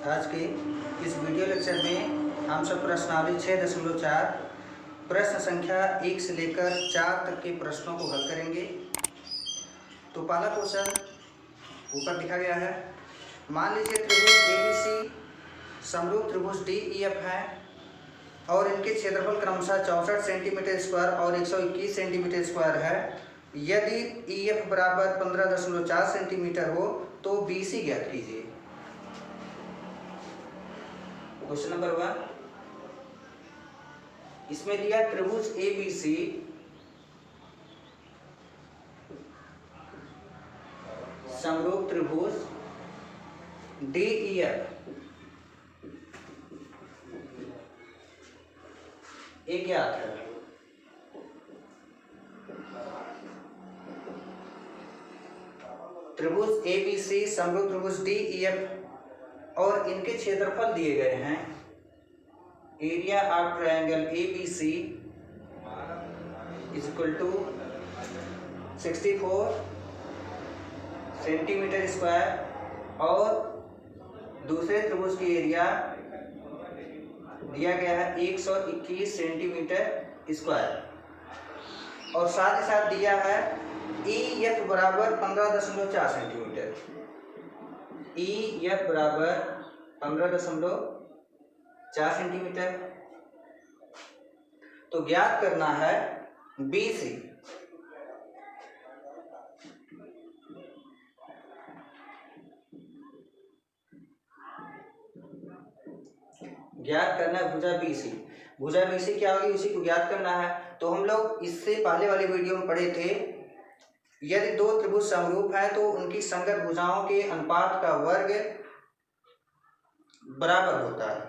आज के इस वीडियो लेक्चर में हम सब प्रश्नावली 6.4 प्रश्न संख्या 1 से लेकर 4 तक के प्रश्नों को हल करेंगे। तो पहला क्वेश्चन ऊपर लिखा गया है। मान लीजिए त्रिभुज ABC समरूप त्रिभुज DEF है और इनके क्षेत्रफल क्रमशः 64 सेंटीमीटर स्क्वायर और 121 सेंटीमीटर स्क्वायर है। यदि EF बराबर 15.4 सेंटीमीटर हो तो BC ज्ञात कीजिए। क्वेश्चन नंबर 1, इसमें दिया त्रिभुज ABC समरूप त्रिभुज DEF एक ज्ञात है। त्रिभुज ABC समरूप त्रिभुज DEF और इनके क्षेत्रफल दिए गए हैं। Area of triangle ABC is equal to 64 centimetre square और दूसरे त्रिभुज की एरिया दिया गया है 121 सेंटीमीटर स्क्वायर और साथ ही साथ दिया है EF बराबर 15.4 सेंटीमीटर। EF बराबर 15.4 सेंटीमीटर। तो ज्ञात करना है BC। ज्ञात करना है भुजा BC। भुजा BC क्या होगी, उसी को ज्ञात करना है। तो हम लोग इससे पहले वाली वीडियो में पढ़े थे, यदि दो त्रिभुज समरूप है तो उनकी संगत भुजाओं के अनुपात का वर्ग बराबर होता है।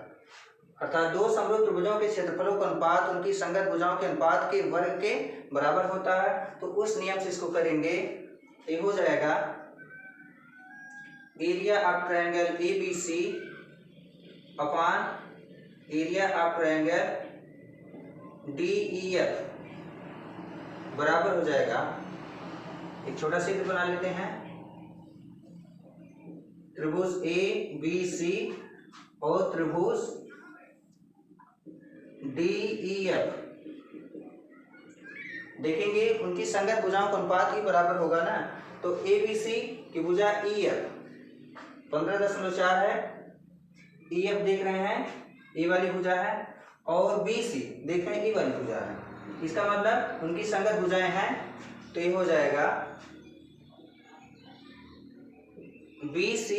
अर्थात दो समरूप त्रिभुजों के क्षेत्रफलों का अनुपात उनकी संगत भुजाओं के अनुपात के वर्ग के बराबर होता है। तो उस नियम से इसको करेंगे, ये हो जाएगा area of triangle ABC upon area of triangle DEF बराबर हो जाएगा, एक छोटा चित्र बना लेते हैं, त्रिभुज ABC और त्रिभुज DEF। देखेंगे उनकी संगत भुजाओं का अनुपात ही बराबर होगा ना। तो ABC की भुजा EF 15.4 है, EF देख रहे हैं ए वाली भुजा है, और BC देख रहे हैं ए वाली भुजा है। इसका मतलब उनकी संगत भुजाएं हैं। तो ये हो जाएगा BC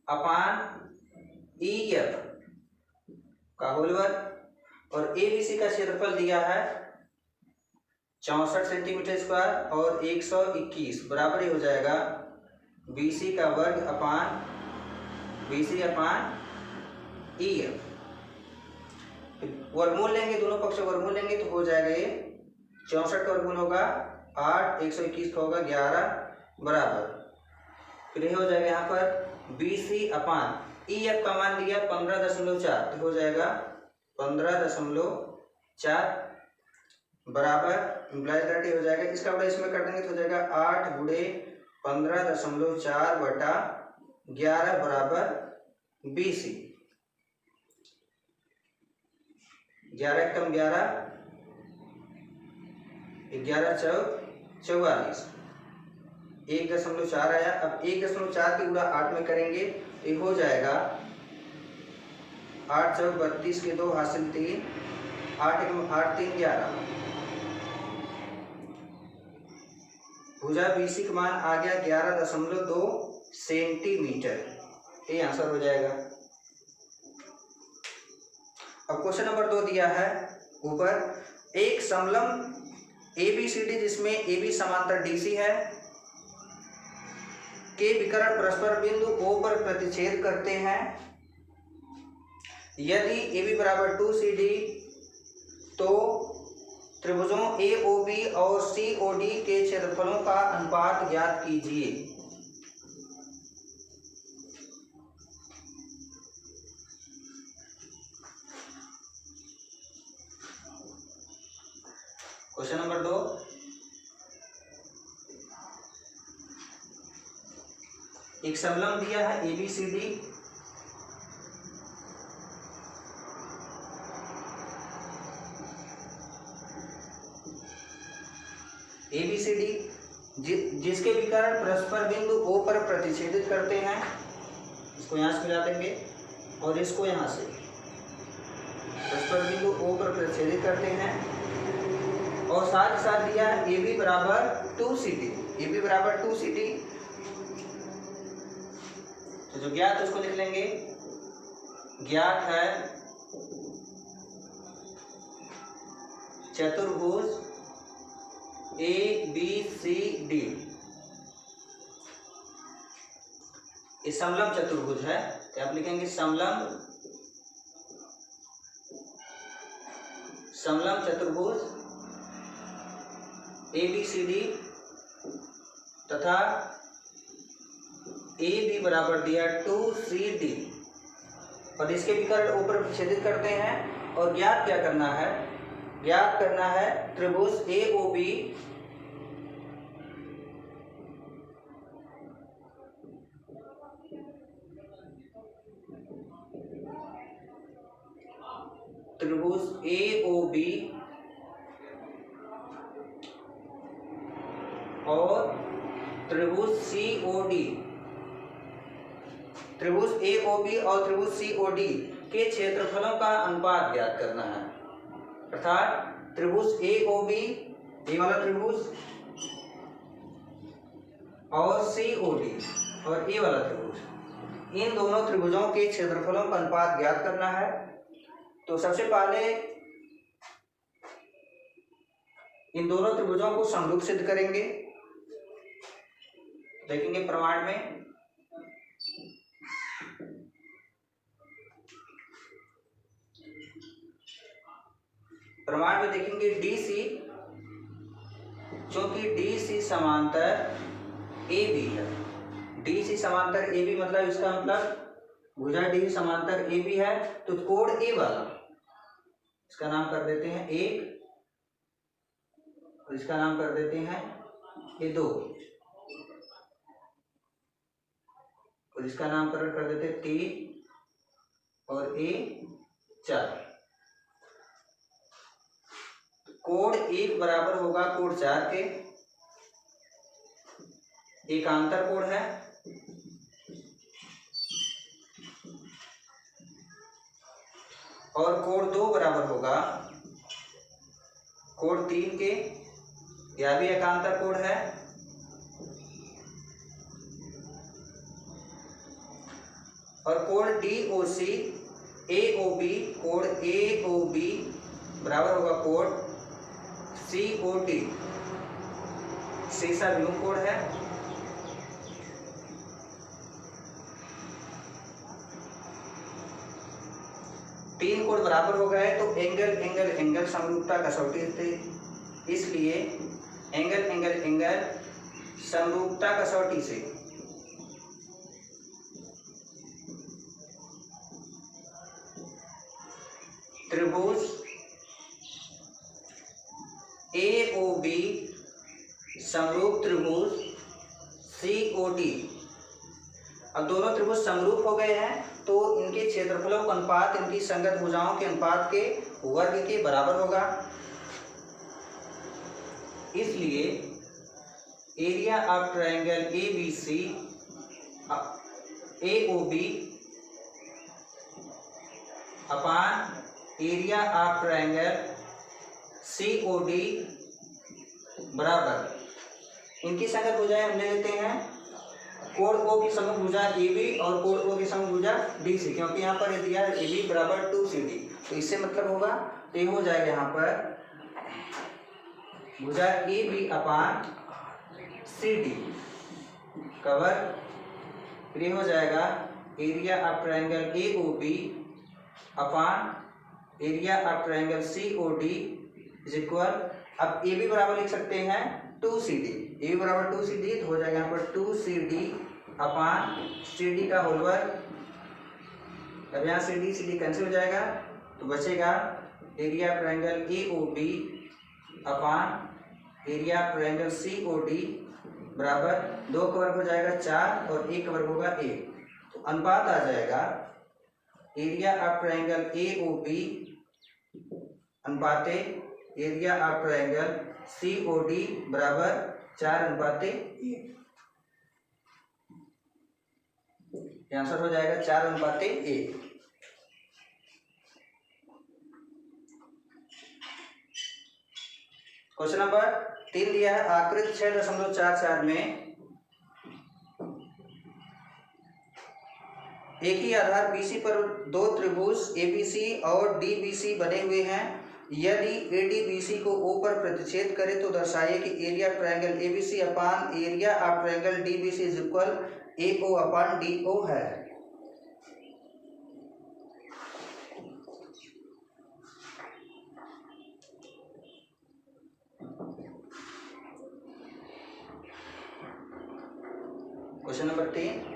अपान EF का होल वर्ग और ABC का क्षेत्रफल दिया है 64 सेंटीमीटर स्क्वायर और 121 बराबर ही हो जाएगा BC का वर्ग अपान BC अपान EF। वर्गमूल लेंगे, दोनों पक्ष वर्गमूल लेंगे तो हो जाएगा ये 64 का वर्गमूल होगा 8, 121 का होगा 11 बराबर। फिर ये हो जाएगा यहाँ पर BC अपान EF का मान लिया 15.4 तो हो जाएगा 15.4 बराबर इम्प्लाइज दैट हो जाएगा। इसका बड़ा इसमें कर देंगे तो हो जाएगा 8 गुणे 15.4 बटा 11 बराबर BC। 11 कम 11, 11 चौक 44, 1.4 आया। अब 1.4 की गुणा 8 में करेंगे तो हो जाएगा 8 चौक 32 के 2 हासिल 3, 8 एकम 8 3 11। भुजा BC का मान आ गया 11.2 सेंटीमीटर। ये आंसर हो जाएगा। अब क्वेश्चन नंबर 2 दिया है ऊपर, एक समलंब ABCD जिसमें AB समांतर DC है के विकर्ण परस्पर बिंदु O पर प्रतिच्छेद करते हैं। यदि AB बराबर 2CD तो त्रिभुजों AOB और COD के क्षेत्रफलों का अनुपात ज्ञात कीजिए। क्वेश्चन नंबर 2, एक समलंब दिया है ABCD सी डी जिसके विकर्ण परस्पर बिंदु ओ पर प्रतिच्छेदित करते हैं, इसको यहाँ से मिला देंगे और इसको यहाँ से परस्पर बिंदु ओ पर प्रतिच्छेदित करते हैं। और साथ ही साथ दिया है ए बी बराबर 2CD, ए बी बराबर 2CD। तो जो ज्ञात उसको लिख लेंगे, ज्ञात है चतुर्भुज ABCD, ये समलंब चतुर्भुज है, तो आप लिखेंगे समलंब चतुर्भुज ABCD तथा AB बराबर दिया 2CD और इसके विकर्ण ऊपर प्रतिच्छेदित करते हैं। और ज्ञात क्या करना है, ज्ञात करना है त्रिभुज AOB और त्रिभुज COD, त्रिभुज AOB और त्रिभुज COD के क्षेत्रफलों का अनुपात ज्ञात करना है। अर्थात त्रिभुज AOB ये वाला त्रिभुज और COD और ये वाला त्रिभुज, इन दोनों त्रिभुजों के क्षेत्रफलों का अनुपात ज्ञात करना है। तो सबसे पहले इन दोनों त्रिभुजों को समरूप सिद्ध करेंगे, देखेंगे प्रमाण में। प्रमाण में देखेंगे DC, क्योंकि DC समांतर AB है, DC समांतर AB मतलब इसका मतलब भुजा D समांतर AB है, तो कोण A वाला इसका नाम कर देते हैं 1 और इसका नाम कर देते हैं ये 2 और इसका नामकरण कर देते हैं 3 और ये 4। कोण 1 बराबर होगा कोण 4 के, एकांतर कोण है, और कोण 2 बराबर होगा कोण 3 के, यह भी एकांतर कोण है। और कोण DOC AOB, कोण AOB बराबर होगा कोण COD, सीसा विलोम कोण है। तीन कोण बराबर हो गए तो एंगल एंगल एंगल समरूपता कसौटी थी, इसलिए एंगल एंगल एंगल समरूपता कसौटी से त्रिभुज AOB समरूप त्रिभुज COD। अब दोनों त्रिभुज समरूप हो गए हैं तो इनके क्षेत्रफलों का अनुपात इनकी संगत भुजाओं के अनुपात के वर्ग के बराबर होगा। इसलिए area of triangle ABC AOB upon area of triangle COD बराबर इनकी संगत भुजाएं हम ले लेते हैं कोण O की समूह भुजा AB और कोण O की समूह भुजा DC, क्योंकि यहाँ पर दिया है AB बराबर 2CD, तो इससे मतलब होगा तो ये हो जाएगा यहाँ पर भुजा AB अपान CD कवर, फिर ये हो जाएगा area of triangle AOB upon area of triangle COD is equal, अब AB बराबर लिख सकते हैं 2CD, AB बराबर 2CD तो हो जाएगा यहाँ पर 2CD अपान CD का होल वर्ग। अब यहाँ CD कैंसिल हो जाएगा तो बचेगा area of triangle AOB upon area of triangle COD बराबर 2 का वर्ग हो जाएगा 4 और 1 का वर्ग होगा 1, तो अनुपात आ जाएगा एरिया ऑफ ट्रायंगल AOB अनुपाते एरिया ऑफ ट्रायंगल COD बराबर 4:1। आंसर हो जाएगा 4:1। क्वेश्चन नंबर 3 दिया है, आकृति 6.44 में एक ही आधार BC पर दो त्रिभुज ABC और DBC बने हुए हैं। यदि ADBC को O पर प्रतिच्छेद करे तो दर्शाइए कि area triangle ABC upon area of triangle DBC is equal AO upon DO है। क्वेश्चन नंबर 3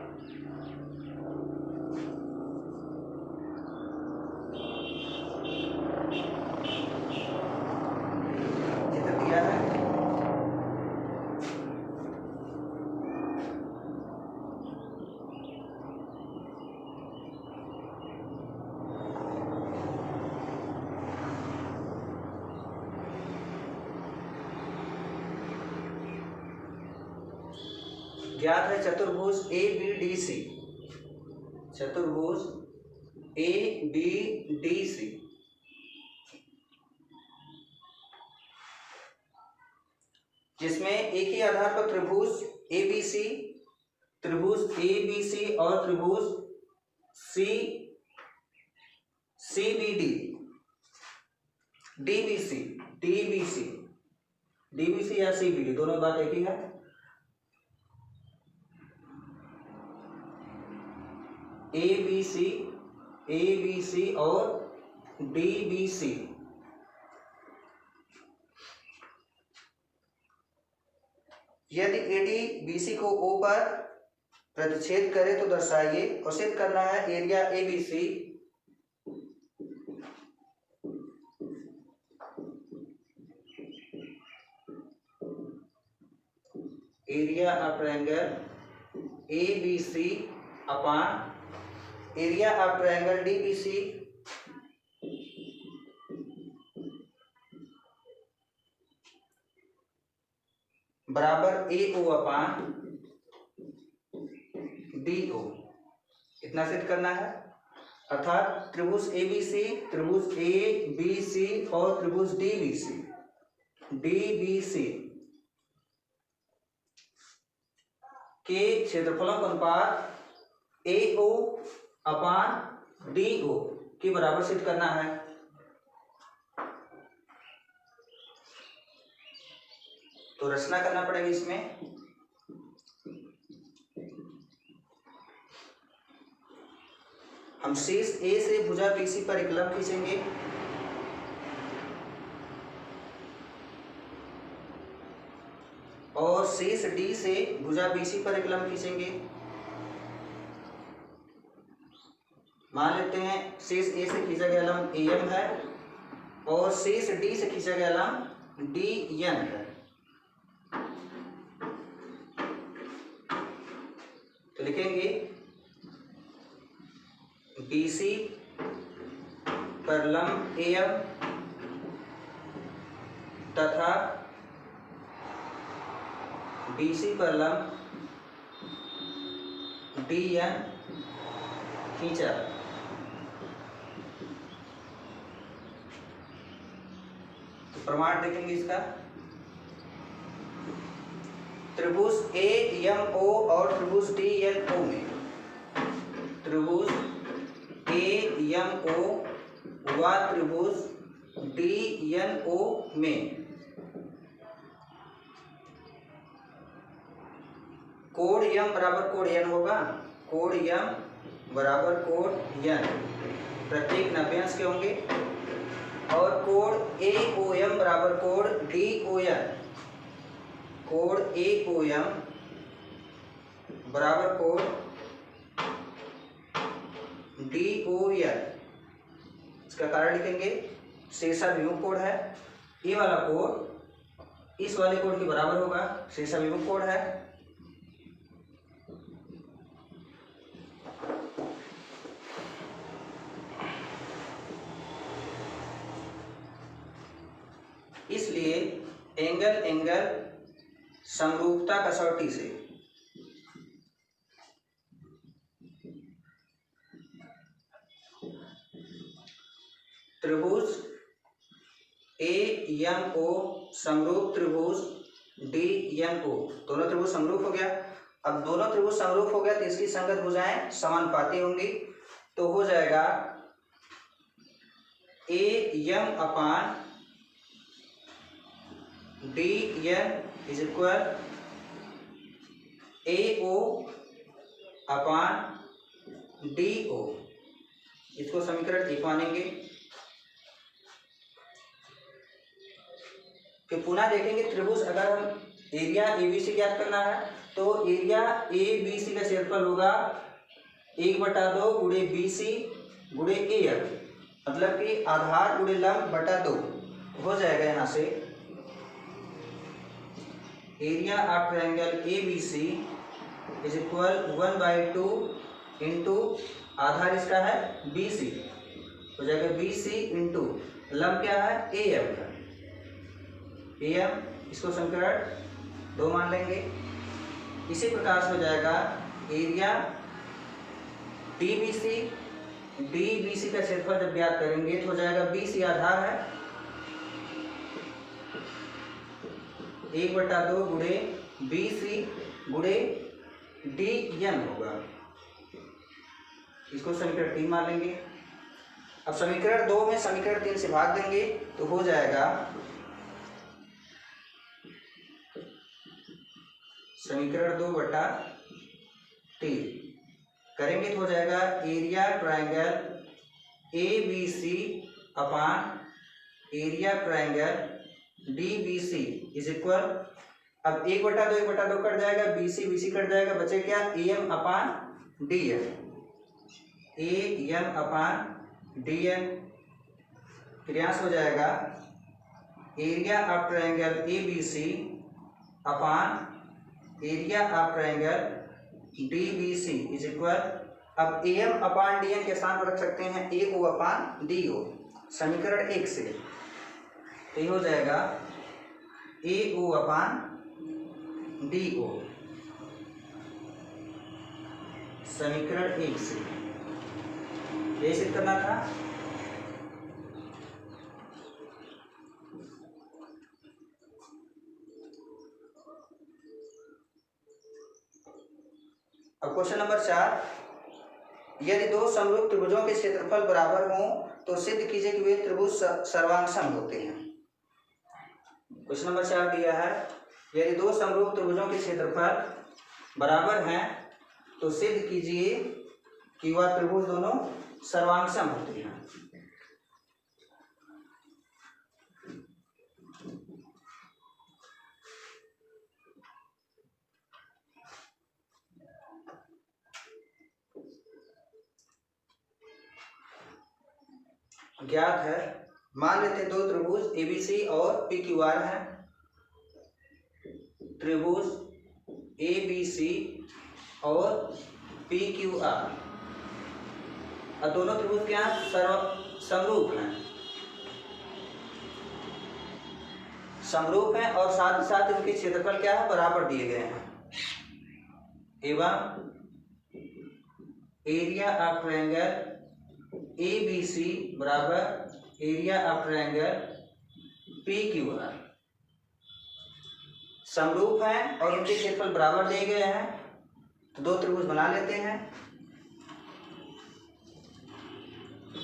चित्र दिया है। ज्ञात है चतुर्भुज ABDC, चतुर्भुज ABDC जिसमें एक ही आधार पर त्रिभुज ABC और त्रिभुज CBD DBC या CBD दोनों बात एक ही है। ABC और DBC यदि ADBC को O पर प्रतिच्छेद करे तो दर्शाइए, और सिद्ध करना है area ABC area of triangle ABC upon area of triangle DBC बराबर AO अपान DO, इतना सिद्ध करना है। अर्थात त्रिभुज ABC और त्रिभुज DBC के क्षेत्रफलों का अनुपात AO अपान DO के बराबर सिद्ध करना है। तो रचना करना पड़ेगा इसमें। हम शीर्ष A से भुजा BC पर एक लंब खींचेंगे और शीर्ष D से भुजा BC पर एक लंब खींचेंगे। मान लेते हैं शीर्ष A से खींचा गया लंब AM है और शीर्ष D से खींचा गया लंब DN है। तो लिखेंगे BC पर लंब AM तथा BC पर लंब DN खींचा। तो प्रमाण देखेंगे इसका। त्रिभुज AMO और त्रिभुज DNO में, त्रिभुज AMO व त्रिभुज DNO में कोण M बराबर कोण N होगा। कोण M बराबर कोण N प्रत्येक 90 अंश के होंगे और कोण AOM बराबर कोण DON, कोण AOM बराबर कोण DON। इसका कारण लिखेंगे, शीर्षाभिमुख कोण है, ये वाला कोण इस वाले कोण के बराबर होगा, शीर्षाभिमुख कोण है। इसलिए एंगल समरूपता कसौटी से। त्रिभुज AMO समरूप त्रिभुज DNO, दोनों त्रिभुज समरूप हो गया। अब दोनों त्रिभुज समरूप हो गया तो इसकी संगत भुजाएं समानुपाती होंगी, तो हो जाएगा AM upon DN is equal AO upon DO। इसको समीकरण 1 मानेंगे। फिर पुनः देखेंगे त्रिभुज, अगर हम एरिया ABC ज्ञात करना है तो एरिया ABC का क्षेत्रफल होगा 1/2 गुणे BC गुणे AF, मतलब कि आधार गुणे लंब बटा 2 हो जाएगा। यहाँ से area of triangle ABC is equal 1/2 into आधार इसका है BC, हो जाएगा BC इंटू लंब क्या है AM का, AM, इसको समीकरण 2 मान लेंगे। इसी प्रकार से हो जाएगा एरिया DBC का क्षेत्रफल जब ज्ञात करेंगे तो हो जाएगा BC आधार है 1/2 गुणे BC गुणे DN होगा, इसको समीकरण 3 मान लेंगे। अब समीकरण 2 में समीकरण 3 से भाग देंगे तो हो जाएगा समीकरण 2/3 करेंगे तो हो जाएगा area triangle ABC upon area triangle DBC is equal, अब 1/2 कट जाएगा, BC कट जाएगा, बचे क्या AM upon DN, AM upon DN। फिर यहाँ से हो जाएगा area of triangle ABC upon area of triangle DBC is equal, अब AM अपान DN के स्थान पर रख सकते हैं AO अपान DO समीकरण 1 से, तो ये हो जाएगा AO अपान DO समीकरण 1 से। ये सिद्ध करना था। अब क्वेश्चन नंबर 4, यदि दो समरूप त्रिभुजों के क्षेत्रफल बराबर हों तो सिद्ध कीजिए कि वे त्रिभुज सर्वांग होते हैं। क्वेश्चन नंबर 4 दिया है, यदि दो समरूप त्रिभुजों के क्षेत्रफल बराबर हैं तो सिद्ध कीजिए कि वह त्रिभुज दोनों सर्वांग होते हैं। ज्ञात है, मान लेते हैं दो त्रिभुज ABC और PQR हैं। त्रिभुज ABC और PQR, और दोनों त्रिभुज क्या समरूप हैं, समरूप हैं और साथ ही साथ इनके क्षेत्रफल क्या है बराबर दिए गए हैं, एवं एरिया ऑफ ट्रायंगल ABC बराबर एरिया ऑफ ट्रायंगल PQR समरूप हैं और उनके क्षेत्रफल बराबर दिए गए हैं। तो दो त्रिभुज बना लेते हैं,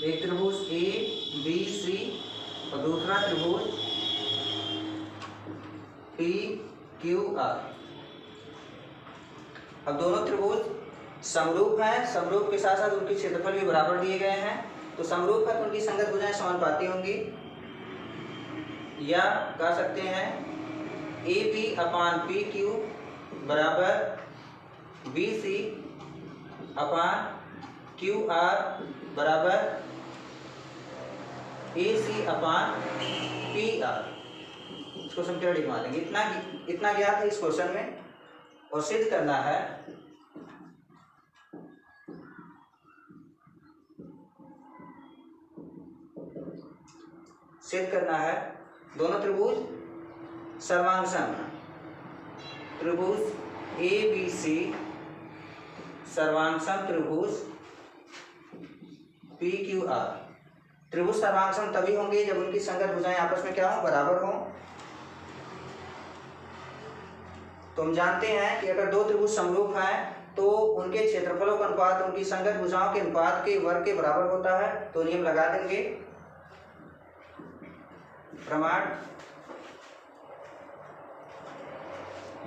एक त्रिभुज ABC और दूसरा त्रिभुज PQR। अब दोनों त्रिभुज समरूप हैं, समरूप के साथ साथ उनके क्षेत्रफल भी बराबर दिए गए हैं, तो समरूप है तो उनकी संगत भुजाएं समानुपाती होंगी, या कह सकते हैं AB अपान PQ बराबर BC अपान QR बराबर AC अपान PR। इसको समीकरण 1 मान लेंगे। इतना ज्ञात है इस क्वेश्चन में, और सिद्ध करना है दोनों त्रिभुज सर्वांग हैं। त्रिभुज ABC सर्वांगसम त्रिभुज PQR। त्रिभुज सर्वांगसम तभी होंगे जब उनकी संगत भुजाएं आपस में क्या हो, बराबर हो। तो हम जानते हैं कि अगर दो त्रिभुज समरूप हैं तो उनके क्षेत्रफलों का अनुपात उनकी संगत भुजाओं के अनुपात के वर्ग के बराबर होता है। तो नियम लगा देंगे। प्रमाण,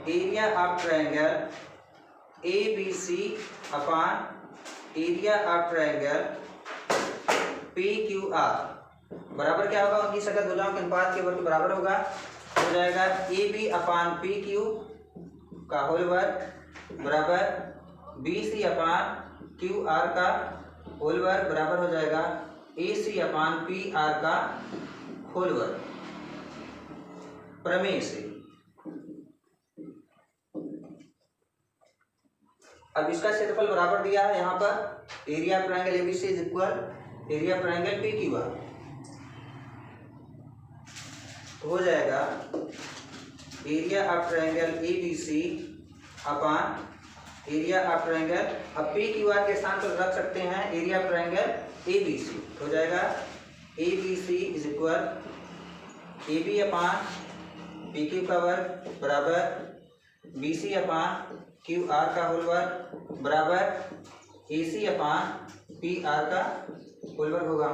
area of triangle ABC upon area of triangle PQR बराबर क्या होगा, उनकी संगत भुजाओं के अनुपात के वर्ग के बराबर होगा। हो जाएगा AB अपॉन PQ का होल वर्ग बराबर BC अपॉन QR का होल वर्ग बराबर हो जाएगा AC अपॉन PR का होल वर्ग। प्रमेय से अब इसका क्षेत्रफल बराबर दिया है यहाँ पर, area of triangle ABC is equal area of triangle PQR। तो हो जाएगा area of triangle ABC upon area of triangle, अब PQR के स्थान पर रख सकते हैं एरिया ऑफ ट्रायंगल ABC। हो जाएगा ABC is equal AB upon PQ का वर्ग बराबर BC अपॉन QR का होल वर्ग बराबर AC अपॉन PR का होल वर्ग होगा।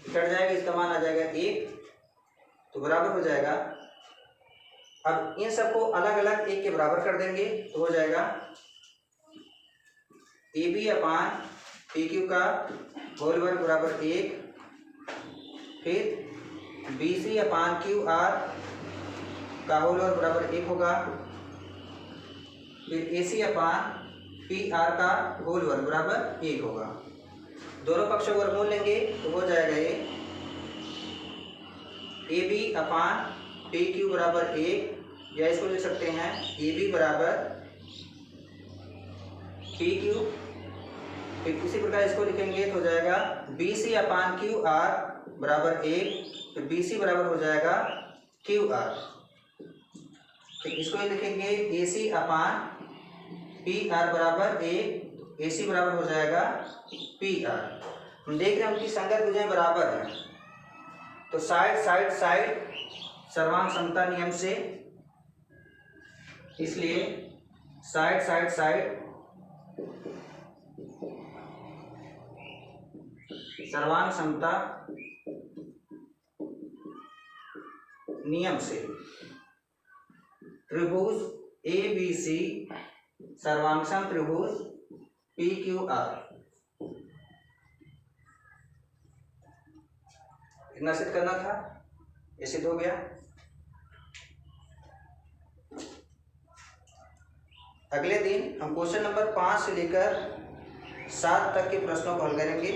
कट जाएगा, इसका मान आ जाएगा 1, तो बराबर हो जाएगा। अब इन सबको अलग अलग 1 के बराबर कर देंगे तो हो जाएगा AB अपॉन PQ का होल वर्ग बराबर 1, फिर BC अपॉन QR का होल वर्ग बराबर 1 होगा, फिर AC अपॉन PR का होल वर्ग बराबर 1 होगा। दोनों पक्षों को वर्गमूल लेंगे तो हो जाएगा ये AB अपॉन PQ बराबर 1, या इसको लिख सकते हैं AB बराबर PQ। फिर इसी प्रकार इसको लिखेंगे तो हो जाएगा BC अपॉन QR बराबर 1, फिर BC बराबर हो जाएगा QR। फिर इसको लिखेंगे AC अपॉन PR बराबर 1, AC बराबर हो जाएगा PR। हम देख रहे हैं उनकी संगत भुजाएं बराबर हैं, तो साइड साइड साइड सर्वांग समता नियम से, इसलिए साइड साइड साइड सर्वांग समता नियम से त्रिभुज ABC सर्वांगसम त्रिभुज PQR इतना सिद्ध करना था, ये सिद्ध हो गया। अगले दिन हम क्वेश्चन नंबर 5 से लेकर 7 तक के प्रश्नों को हल करेंगे।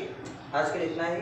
आज के लिए इतना ही।